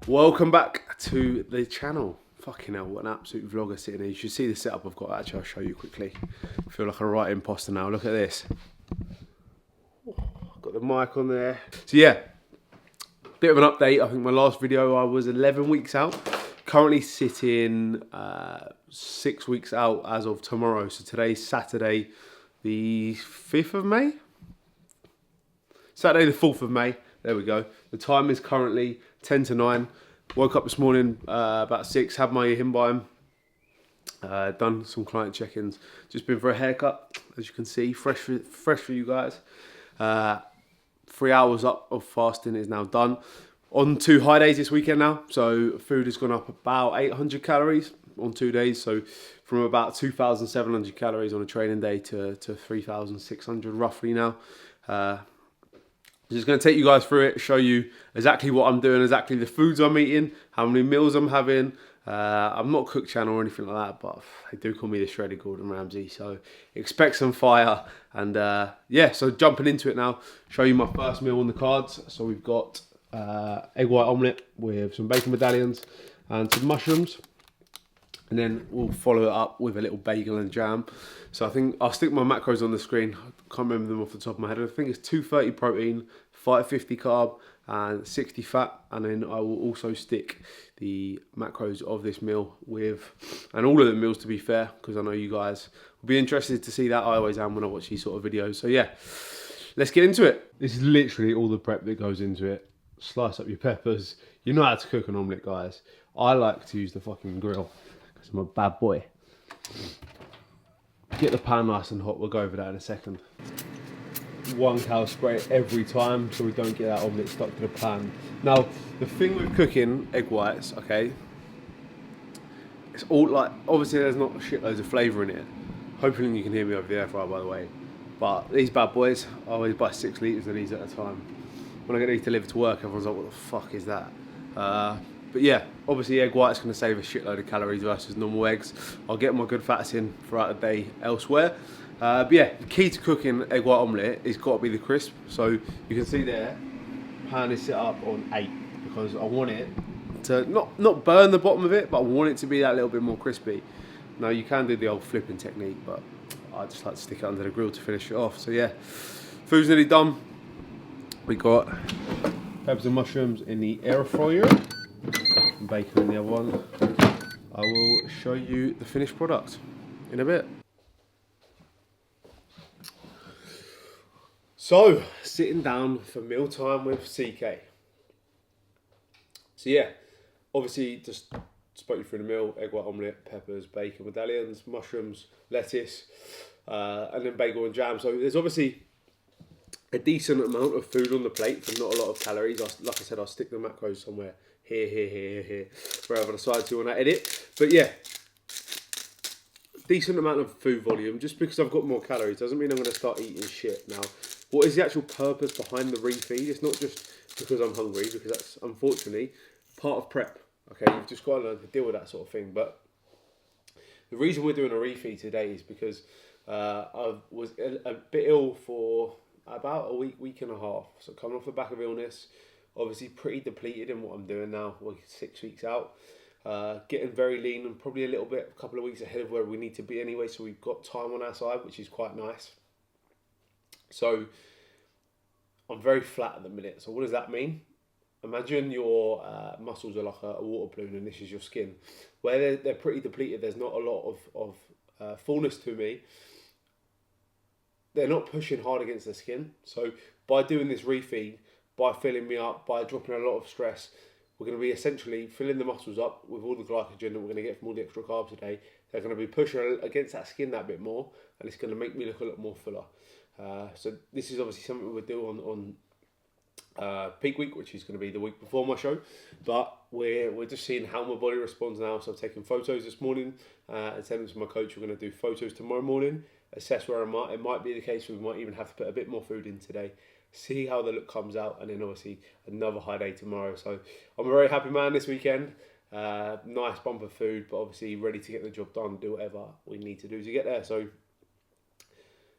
Welcome back to the channel. Fucking hell, what an absolute vlogger sitting here. You should see the setup I've got. Actually, I'll show you quickly. I feel like a right imposter now. Look at this. Got the mic on there. So yeah, bit of an update. I think my last video I was 11 weeks out. Currently sitting 6 weeks out as of tomorrow. So today's Saturday, the 5th of May? Saturday the 4th of May. There we go. The time is currently 10 to 9. Woke up this morning about 6, had my Himbime, done some client check-ins. Just been for a haircut, as you can see, fresh for you guys. 3 hours up of fasting is now done. On 2 high days this weekend now, so food has gone up about 800 calories on 2 days. So from about 2,700 calories on a training day to 3,600 roughly now. Just going to take you guys through it, show you exactly what I'm doing, exactly the foods I'm eating, how many meals I'm having. I'm not cook channel or anything like that, but they do call me the shredded Gordon Ramsay, so expect some fire. And yeah, so jumping into it now, show you my first meal on the cards. So we've got egg white omelette with some bacon medallions and some mushrooms. And then we'll follow it up with a little bagel and jam. So I think I'll stick my macros on the screen. I can't remember them off the top of my head. I think it's 230 protein, 550 carb, and 60 fat. And then I will also stick the macros of this meal with, and all of the meals to be fair, because I know you guys will be interested to see that. I always am when I watch these sort of videos. So yeah, let's get into it. This is literally all the prep that goes into it. Slice up your peppers. You know how to cook an omelette, guys. I like to use the fucking grill. I'm a bad boy. Get the pan nice and hot. We'll go over that in a second. 1 cow spray every time so we don't get that omelette stuck to the pan. Now, the thing with cooking egg whites, okay, it's all like, obviously there's not shitloads of flavour in it. Hopefully you can hear me over the air fryer, by the way. But these bad boys, I always buy 6 litres of these at a time. When I get these delivered to work, everyone's like, what the fuck is that? But yeah, obviously egg white's going to save a shitload of calories versus normal eggs. I'll get my good fats in throughout the day elsewhere. But yeah, the key to cooking egg white omelette is got to be the crisp. So you can see there, pan is set up on 8 because I want it to not burn the bottom of it, but I want it to be that little bit more crispy. Now you can do the old flipping technique, but I just like to stick it under the grill to finish it off. So yeah, food's nearly done. We got peppers and mushrooms in the air fryer. Bacon in the other one. I will show you the finished product in a bit. So, sitting down for mealtime with CK. So yeah, obviously just spoke you through the meal: egg white omelette, peppers, bacon medallions, mushrooms, lettuce, and then bagel and jam. So there's obviously a decent amount of food on the plate for not a lot of calories. Like I said, I'll stick the macros somewhere. Here, wherever I decide to when I edit. But yeah, decent amount of food volume. Just because I've got more calories doesn't mean I'm going to start eating shit. Now, what is the actual purpose behind the refeed? It's not just because I'm hungry, because that's unfortunately part of prep. Okay, you've just got to learn to deal with that sort of thing. But the reason we're doing a refeed today is because I was a bit ill for about a week and a half. So coming off the back of illness. Obviously pretty depleted in what I'm doing now. We're 6 weeks out. Getting very lean and probably a couple of weeks ahead of where we need to be anyway. So we've got time on our side, which is quite nice. So I'm very flat at the minute. So what does that mean? Imagine your muscles are like a water balloon and this is your skin. Where they're pretty depleted, there's not a lot of fullness to me. They're not pushing hard against the skin. So by doing this refeed, by filling me up, by dropping a lot of stress, we're going to be essentially filling the muscles up with all the glycogen that we're going to get from all the extra carbs today. They're going to be pushing against that skin that bit more, and it's going to make me look a lot more fuller. So this is obviously something we'll do on peak week, which is going to be the week before my show. But we're just seeing how my body responds now. So I've taken photos this morning and sent them to my coach. We're going to do photos tomorrow morning, assess where I'm at. It might be the case we might even have to put a bit more food in today. See how the look comes out, and then obviously another high day tomorrow. So I'm a very happy man this weekend. Nice bump of food, but obviously ready to get the job done, do whatever we need to do to get there. So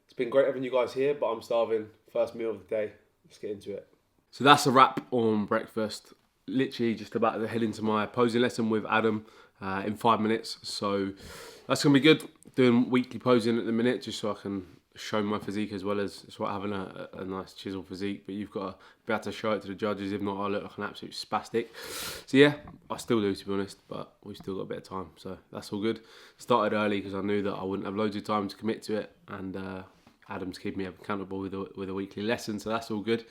it's been great having you guys here, but I'm starving. First meal of the day. Let's get into it. So that's a wrap on breakfast. literally just about to head into my posing lesson with Adam in 5 minutes. So that's going to be good. Doing weekly posing at the minute just so I can show my physique as well as it's like having a nice chiseled physique, but you've got to be able to show it to the judges. If not, I look like an absolute spastic. So yeah, I still do, to be honest, but we've still got a bit of time, so that's all good. Started early because I knew that I wouldn't have loads of time to commit to it, and Adam's keeping me accountable with a weekly lesson, so that's all good.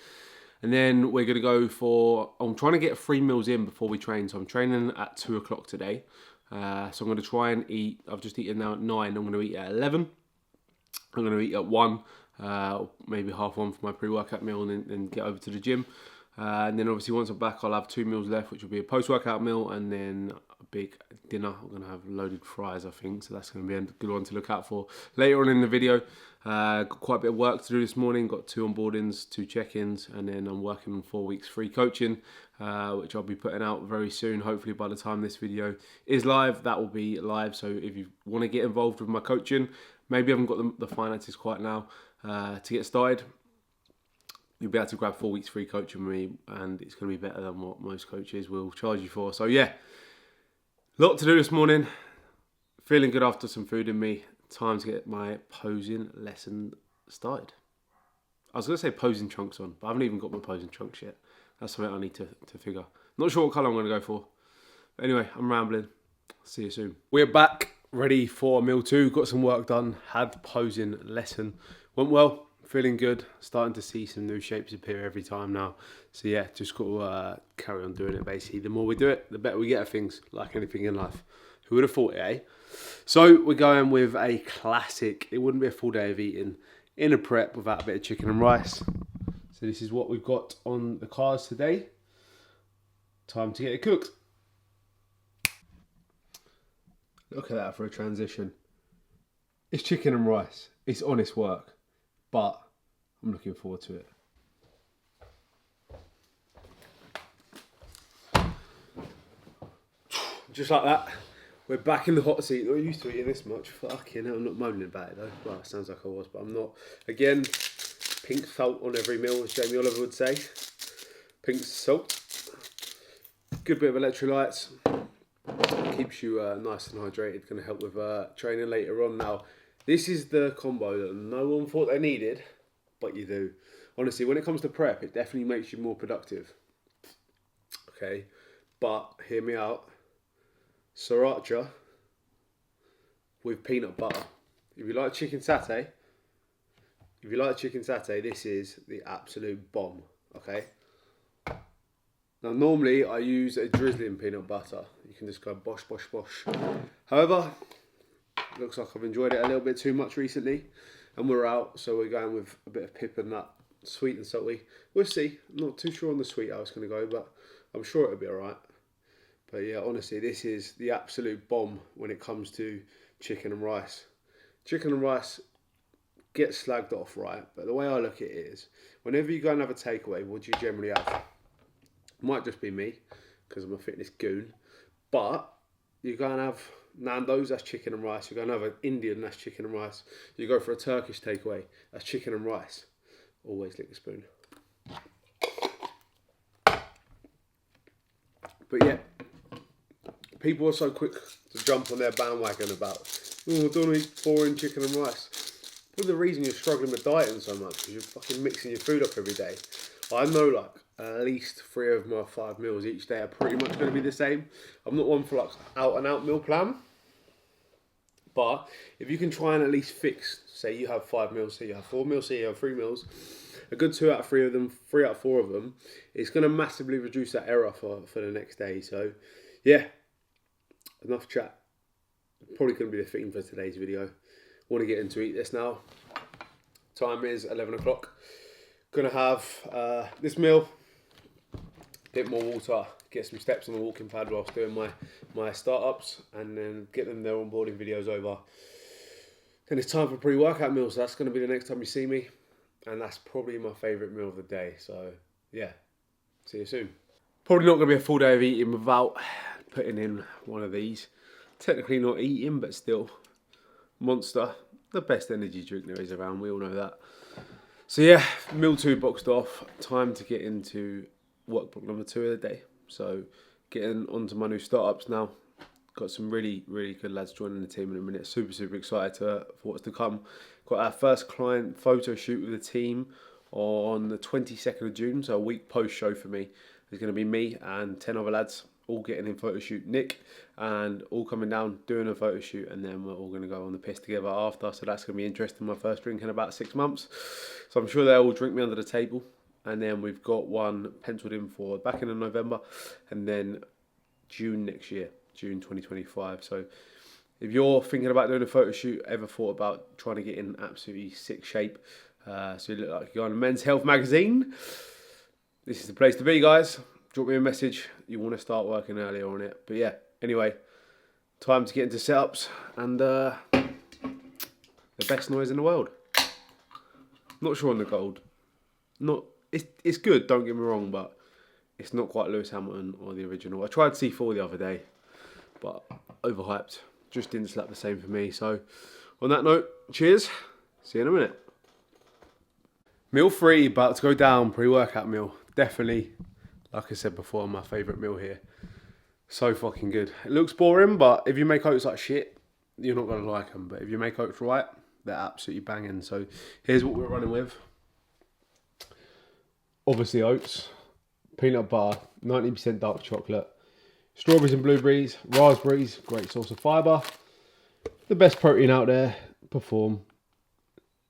And then we're going to go for, I'm trying to get 3 meals in before we train, so I'm training at 2 o'clock today. So I'm going to try and eat, I've just eaten now at 9, I'm going to eat at 11. I'm going to eat at 1, maybe half 1 for my pre-workout meal, and then get over to the gym. And then obviously once I'm back, I'll have 2 meals left, which will be a post-workout meal and then a big dinner. I'm going to have loaded fries, I think, so that's going to be a good one to look out for later on in the video. Got quite a bit of work to do this morning, got 2 onboardings, 2 check-ins, and then I'm working on 4 weeks free coaching, which I'll be putting out very soon. Hopefully by the time this video is live, that will be live. So if you want to get involved with my coaching, maybe I haven't got the finances quite now to get started, you'll be able to grab 4 weeks free coaching with me, and it's going to be better than what most coaches will charge you for. So yeah, a lot to do this morning. Feeling good after some food in me. Time to get my posing lesson started. I was going to say posing trunks on, but I haven't even got my posing trunks yet. That's something I need to figure. Not sure what colour I'm going to go for. But anyway, I'm rambling. See you soon. We're back, ready for meal 2. Got some work done. Had posing lesson. Went well. Feeling good. Starting to see some new shapes appear every time now. So yeah, just got to carry on doing it basically. The more we do it, the better we get at things, like anything in life. Who would have thought it, eh? So we're going with a classic. It wouldn't be a full day of eating in a prep without a bit of chicken and rice. So this is what we've got on the cards today. Time to get it cooked. Look at that for a transition. It's chicken and rice. It's honest work, but I'm looking forward to it. Just like that, we're back in the hot seat. Not used to eating this much. Fucking hell, I'm not moaning about it though. Well, it sounds like I was, but I'm not. Again, pink salt on every meal, as Jamie Oliver would say. Pink salt. Good bit of electrolytes. Keeps you nice and hydrated. Going to help with training later on. Now, this is the combo that no one thought they needed, but you do. Honestly, when it comes to prep, it definitely makes you more productive. Okay, but hear me out. Sriracha with peanut butter. If you like chicken satay, this is the absolute bomb. Okay. Now, normally I use a drizzling peanut butter. You can just go bosh, bosh, bosh. However, it looks like I've enjoyed it a little bit too much recently, and we're out, so we're going with a bit of pip and nut, sweet and salty. We'll see. I'm not too sure on the sweet how it's going to go, but I'm sure it'll be alright. But yeah, honestly, this is the absolute bomb when it comes to chicken and rice. Chicken and rice gets slagged off, right? But the way I look at it is, whenever you go and have a takeaway, what do you generally have? Might just be me, because I'm a fitness goon. But you go and have Nando's, that's chicken and rice. You go and have an Indian, that's chicken and rice. You go for a Turkish takeaway, that's chicken and rice. Always lick the spoon. But yeah, people are so quick to jump on their bandwagon about, oh, don't eat boring chicken and rice. Well, the reason you're struggling with dieting so much is you're fucking mixing your food up every day. I know like at least 3 of my 5 meals each day are pretty much going to be the same. I'm not one for like out and out meal plan. But if you can try and at least fix, say you have 5 meals, say you have 4 meals, say you have 3 meals, a good 2 out of 3 of them, 3 out of 4 of them, it's going to massively reduce that error for the next day. So yeah, enough chat. Probably going to be the theme for today's video. Want to get into eat this now. Time is 11 o'clock. Going to have this meal, bit more water, get some steps on the walking pad whilst doing my startups, and then get them their onboarding videos over. Then it's time for pre-workout meals. So that's going to be the next time you see me, and that's probably my favourite meal of the day. So yeah, see you soon. Probably not going to be a full day of eating without putting in one of these. Technically not eating, but still. Monster, the best energy drink there is around, we all know that. So yeah, meal 2 boxed off. Time to get into workbook number 2 of the day. So getting onto my new startups now. Got some really, really good lads joining the team in a minute. Super, super excited for what's to come. Got our first client photo shoot with the team on the 22nd of June, so a week post show for me. There's going to be me and 10 other lads all getting in photo shoot. Nick and all coming down doing a photo shoot, and then we're all going to go on the piss together after. So that's going to be interesting. My first drink in about 6 months. So I'm sure they'll all drink me under the table. And then we've got one penciled in for back in November, and then June next year. June 2025. So if you're thinking about doing a photo shoot, ever thought about trying to get in absolutely sick shape, so you look like you're on a Men's Health magazine, this is the place to be, guys. Drop me a message. You want to start working earlier on it. But yeah, anyway, time to get into setups and the best noise in the world. Not sure on the gold. It's good, don't get me wrong, but it's not quite Lewis Hamilton or the original. I tried C4 the other day, but overhyped. Just didn't slap the same for me. So on that note, cheers. See you in a minute. Meal 3, about to go down, pre-workout meal. Definitely, like I said before, my favourite meal here. So fucking good. It looks boring, but if you make oats like shit, you're not going to like them. But if you make oats right, they're absolutely banging. So here's what we're running with. Obviously oats, peanut butter, 90% dark chocolate, strawberries and blueberries, raspberries, great source of fibre. The best protein out there, perform.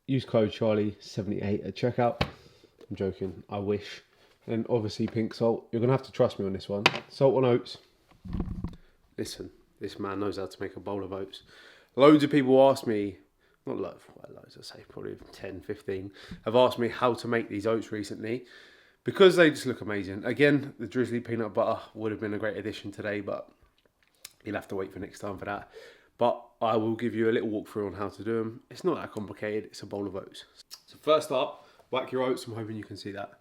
Use code Charlie78 at checkout. I'm joking, I wish. And obviously pink salt. You're going to have to trust me on this one. Salt on oats. Listen, this man knows how to make a bowl of oats. Loads of people ask me, not loads, I say probably 10, 15, have asked me how to make these oats recently. Because they just look amazing. Again, the drizzly peanut butter would have been a great addition today, but you'll have to wait for next time for that. But I will give you a little walkthrough on how to do them. It's not that complicated, it's a bowl of oats. So first up, whack your oats, I'm hoping you can see that.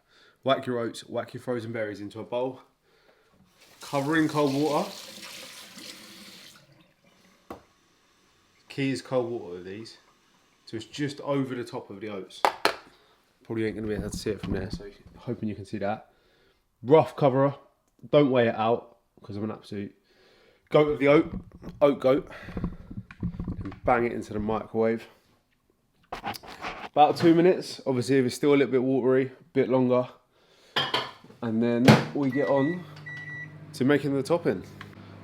Whack your oats, whack your frozen berries into a bowl. Cover in cold water. Key is cold water with these. So it's just over the top of the oats. Probably ain't going to be able to see it from there, so hoping you can see that. Rough cover, don't weigh it out, because I'm an absolute goat of the oat goat. And bang it into the microwave. About 2 minutes, obviously if it's still a little bit watery, a bit longer. And then we get on to making the topping.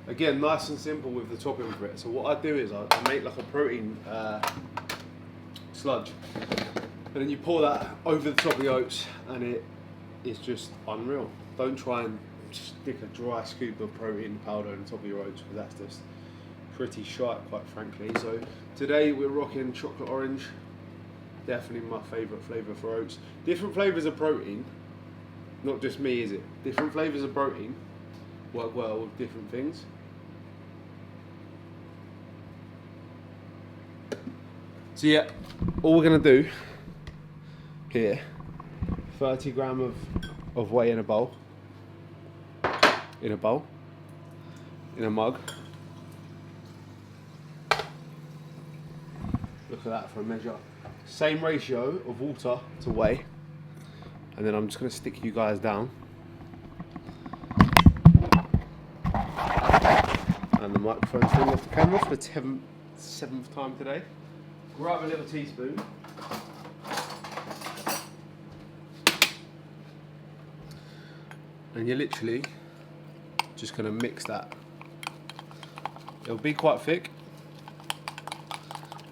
Again, nice and simple with the topping for it. So what I do is I make like a protein sludge. And then you pour that over the top of the oats and it is just unreal. Don't try and stick a dry scoop of protein powder on top of your oats because that's just pretty shite, quite frankly. So today we're rocking chocolate orange. Definitely my favourite flavour for oats. Different flavours of protein, not just me, is it? Different flavours of protein work well with different things. So yeah, all we're going to do here, 30 gram of whey in a bowl, in a mug. Look at that for a measure. Same ratio of water to whey. And then I'm just going to stick you guys down. And the microphone's falling off the camera for the 7th time today. Grab a little teaspoon. And you're literally just going to mix that. It'll be quite thick.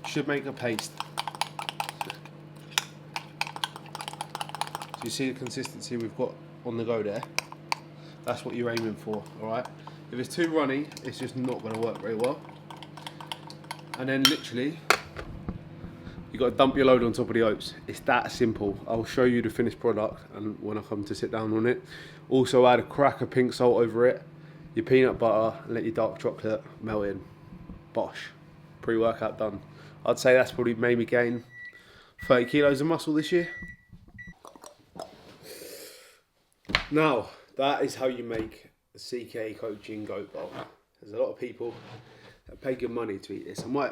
Should make a paste. So you see the consistency we've got on the go there? That's what you're aiming for, alright? If it's too runny, it's just not going to work very well. And then literally, you've got to dump your load on top of the oats. It's that simple. I'll show you the finished product and when I come to sit down on it. Also add a crack of pink salt over it, your peanut butter, and let your dark chocolate melt in. Bosh. Pre-workout done. I'd say that's probably made me gain 30 kilos of muscle this year. Now, that is how you make a CK coaching goat bowl. There's a lot of people that pay good money to eat this. I might,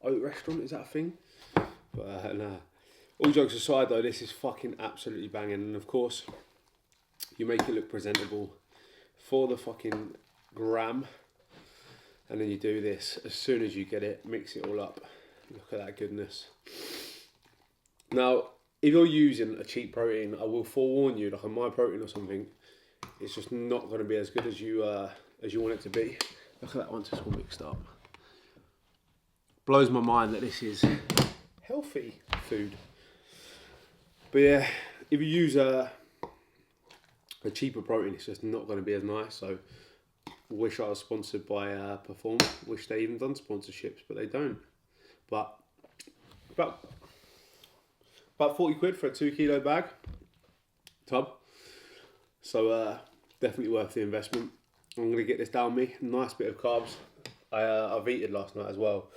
oat restaurant, is that a thing? But nah. All jokes aside though, this is fucking absolutely banging. And of course, you make it look presentable. for the fucking gram. And then you do this as soon as you get it, mix it all up. Look at that goodness. Now, if you're using a cheap protein, I will forewarn you, like a My Protein or something, it's just not going to be as good as you want it to be. Look at that once it's all mixed up. Blows my mind that this is healthy food. But yeah, if you use a cheaper protein, it's just not going to be as nice. So wish I was sponsored by Perform. Wish they even done sponsorships, but they don't. But about 40 quid for a 2 kilo bag tub. So definitely worth the investment. I'm going to get this down me. Nice bit of carbs. I've eaten last night as well.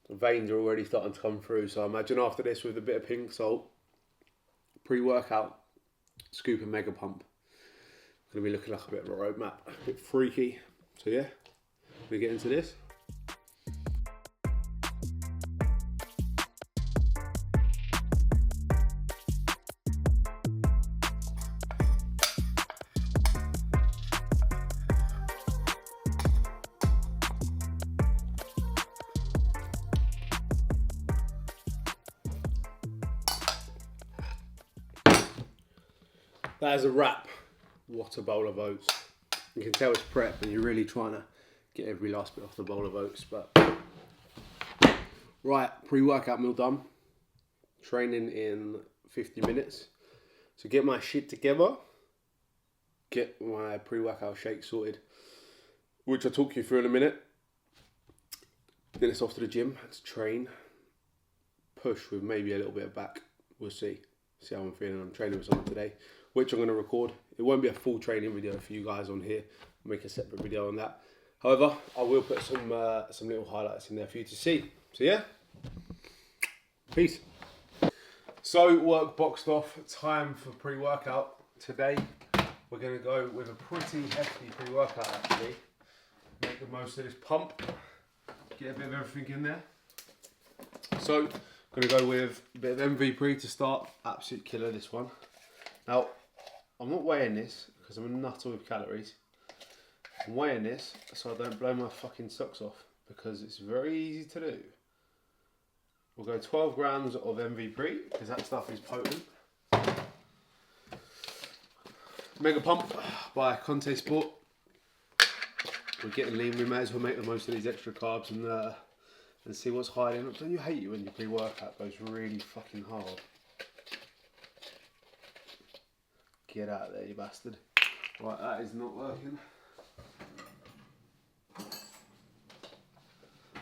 The veins are already starting to come through. So I imagine after this with a bit of pink salt, pre-workout, scoop and mega pump. Going to be looking like a bit of a roadmap, a bit freaky. So yeah, we get into this. That is a wrap. What a bowl of oats. You can tell it's prep and you're really trying to get every last bit off the bowl of oats. But right, pre-workout meal done. Training in 50 minutes. So get my shit together. Get my pre-workout shake sorted, which I'll talk you through in a minute. Then it's off to the gym to train. Push with maybe a little bit of back. We'll see. See how I'm feeling. I'm training with someone today, which I'm going to record. It won't be a full training video for you guys on here. I'll make a separate video on that. However, I will put some little highlights in there for you to see. So yeah, peace. So work boxed off. Time for pre-workout. Today we're going to go with a pretty hefty pre-workout actually. Make the most of this pump. Get a bit of everything in there. So I'm going to go with a bit of MV pre to start. Absolute killer this one. Now, I'm not weighing this because I'm a nutter with calories. I'm weighing this so I don't blow my fucking socks off because it's very easy to do. We'll go 12 grams of MV pre because that stuff is potent. Mega Pump by Conte Sport. We're getting lean, we may as well make the most of these extra carbs and see what's hiding. Don't you hate it when your pre-workout goes really fucking hard? Get out of there, you bastard. Right, that is not working.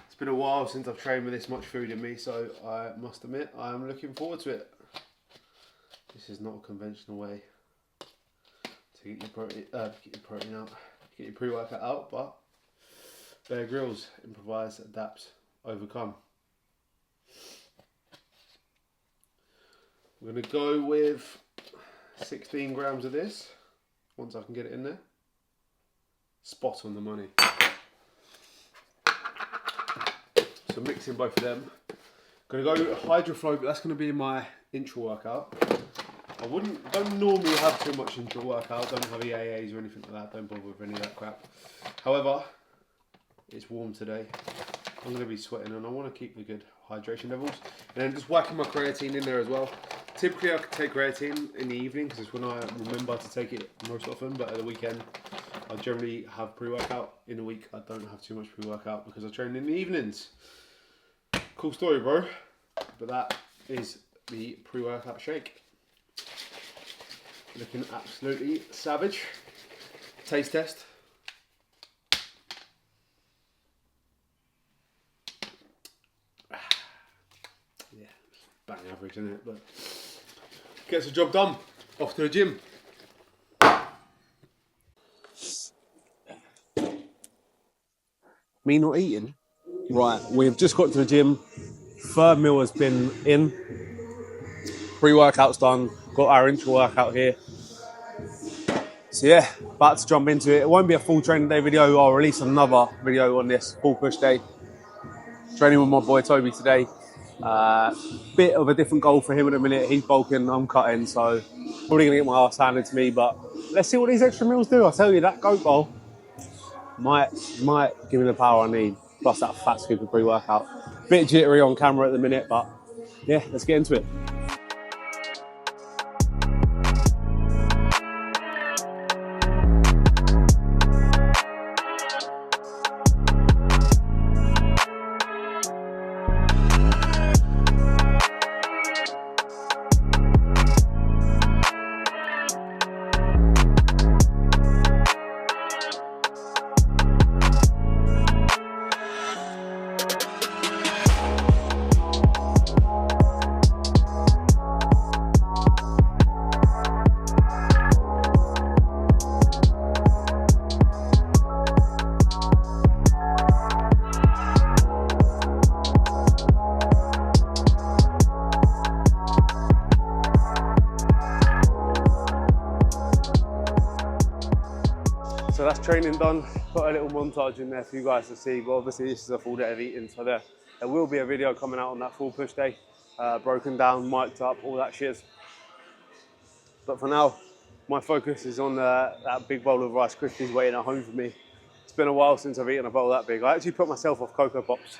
It's been a while since I've trained with this much food in me, so I must admit I am looking forward to it. This is not a conventional way to get your protein out, get your pre-workout out, but Bear Grylls, improvise, adapt, overcome. I'm going to go with 16 grams of this, once I can get it in there. Spot on the money. So mixing both of them. Going to go HydroFlow, but that's going to be my intro workout. I don't normally have too much intro workout, don't have EAAs or anything like that, don't bother with any of that crap. However, it's warm today. I'm going to be sweating and I want to keep the good hydration levels. And then just whacking my creatine in there as well. Typically I could take creatine in the evening because it's when I remember to take it most often, but at the weekend I generally have pre-workout. In the week I don't have too much pre-workout because I train in the evenings. Cool story, bro. But that is the pre-workout shake. Looking absolutely savage. Taste test. Yeah, bang average, isn't it? But gets the job done. Off to the gym. Me not eating? Right, we've just got to the gym. Third meal has been in. Pre-workout's done. Got our intro workout here. So yeah, about to jump into it. It won't be a full training day video. I'll release another video on this full push day. Training with my boy Toby today. Bit of a different goal for him in a minute. He's bulking, I'm cutting, so probably gonna get my ass handed to me, but let's see what these extra meals do. I tell you, that goat bowl might give me the power I need. Plus that fat scoop of pre-workout. Bit jittery on camera at the minute, but yeah, let's get into it. So that's training done. Put a little montage in there for you guys to see, but obviously this is a full day of eating, so there will be a video coming out on that full push day, broken down, mic'd up, all that shit. But for now, my focus is on that big bowl of Rice Krispies waiting at home for me. It's been a while since I've eaten a bowl that big. I actually put myself off Cocoa Pops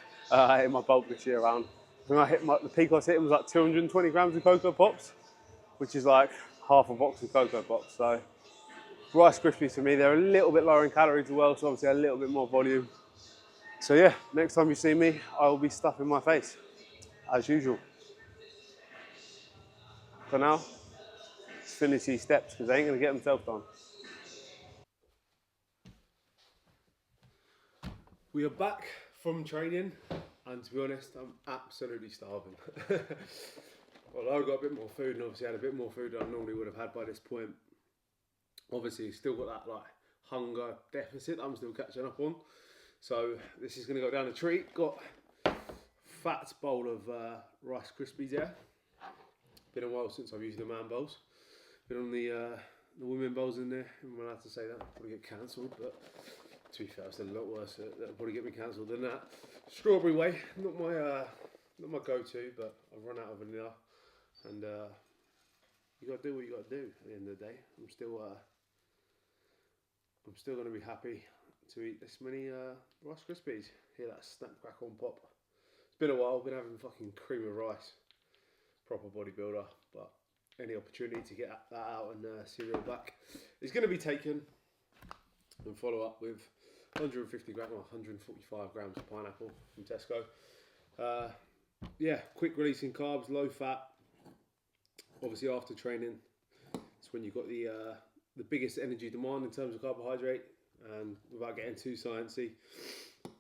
in my bulk this year around. When I hit the peak I was hitting was like 220 grams of Cocoa Pops, which is like half a box of Cocoa Pops. So Rice Krispies for me, they're a little bit lower in calories as well, so obviously a little bit more volume. So yeah, next time you see me, I will be stuffing my face, as usual. For now, let's finish these steps, because they ain't gonna get themselves done. We are back from training, and to be honest, I'm absolutely starving. Well, I got a bit more food, and obviously had a bit more food than I normally would have had by this point. Obviously, still got that like hunger deficit I'm still catching up on. So this is going to go down a treat. Got a fat bowl of Rice Krispies there. Been a while since I've used the man bowls. Been on the women bowls in there. I'm allowed to say that. Probably get cancelled, but to be fair, it's a lot worse. That'll probably get me cancelled than that. Strawberry whey, not my go-to, but I've run out of vanilla, and you got to do what you got to do. At the end of the day, I'm still going to be happy to eat this many Rice Krispies. Hear that snap, crackle and pop. It's been a while, been having fucking cream of rice. Proper bodybuilder, but any opportunity to get that out and cereal back is going to be taken. And follow up with 150 grams or 145 grams of pineapple from Tesco. Yeah, quick releasing carbs, low fat. Obviously after training, it's when you've got the biggest energy demand in terms of carbohydrate, and without getting too sciencey,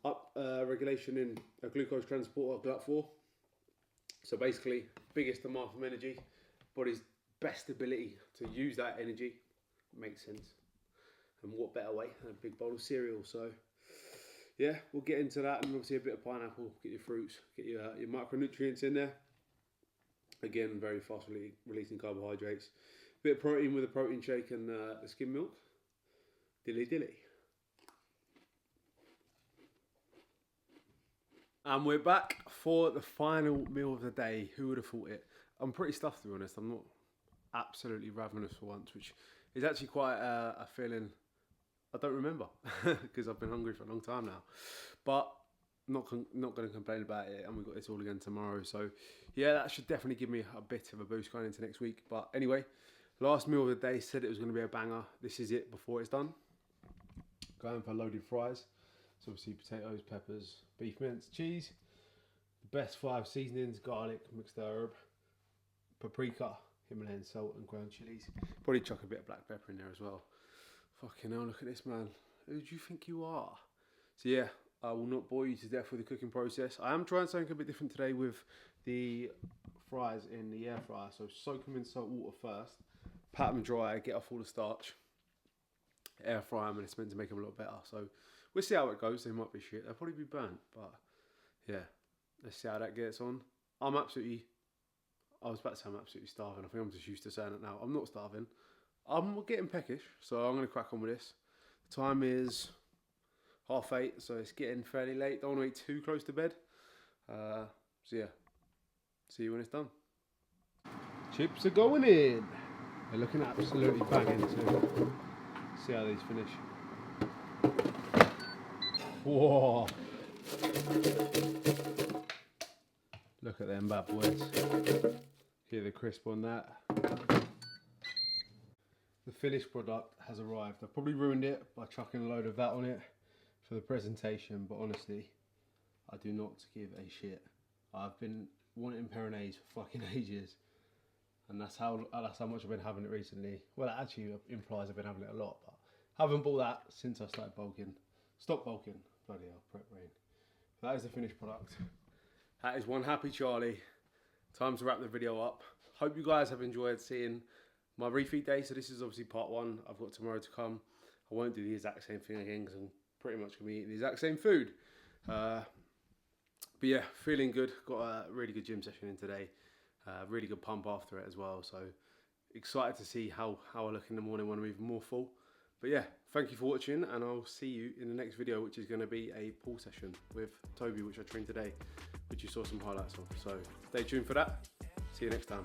up regulation in a glucose transporter GLUT4. So basically, biggest demand from energy, body's best ability to use that energy. Makes sense. And what better way than a big bowl of cereal? So yeah, we'll get into that, and obviously a bit of pineapple, get your fruits, get your macronutrients in there. Again, very fast releasing carbohydrates. Bit of protein with a protein shake and the skim milk. Dilly dilly. And we're back for the final meal of the day. Who would have thought it? I'm pretty stuffed, to be honest. I'm not absolutely ravenous for once, which is actually quite a feeling I don't remember because I've been hungry for a long time now. But not going to complain about it, and we've got this all again tomorrow. So yeah, that should definitely give me a bit of a boost going into next week. But anyway, last meal of the day, said it was going to be a banger. This is it before it's done. Going for loaded fries. So obviously potatoes, peppers, beef mince, cheese. The best 5 seasonings: garlic, mixed herb, paprika, Himalayan salt and ground chilies. Probably chuck a bit of black pepper in there as well. Fucking hell, look at this, man. Who do you think you are? So yeah, I will not bore you to death with the cooking process. I am trying something a bit different today with the fries in the air fryer. So soak them in salt water first, pat them dry, get off all the starch, air fry them, and it's meant to make them a lot better. So we'll see how it goes. They might be shit. They'll probably be burnt, but yeah, let's see how that gets on. I was about to say I'm absolutely starving. I think I'm just used to saying it now. I'm not starving. I'm getting peckish, so I'm going to crack on with this. The time is 8:30, so it's getting fairly late. Don't want to eat too close to bed. So yeah, see you when it's done. Chips are going in. They're looking absolutely banging too. See how these finish. Whoa! Look at them bad boys. Hear the crisp on that. The finished product has arrived. I've probably ruined it by chucking a load of that on it for the presentation, but honestly, I do not give a shit. I've been wanting Peronaise for fucking ages, and that's how much I've been having it recently. Well, that actually implies I've been having it a lot, but I haven't bought that since I started bulking. Stop bulking. Bloody hell, prep brain. That is the finished product. That is one happy Charlie. Time to wrap the video up. Hope you guys have enjoyed seeing my refeed day. So this is obviously part one. I've got tomorrow to come. I won't do the exact same thing again because I'm pretty much going to be eating the exact same food. But yeah, feeling good. Got a really good gym session in today. Really good pump after it as well. So excited to see how I look in the morning when I'm even more full. But yeah, thank you for watching, and I'll see you in the next video, which is going to be a pull session with Toby, which I trained today, which you saw some highlights of. So stay tuned for that. See you next time.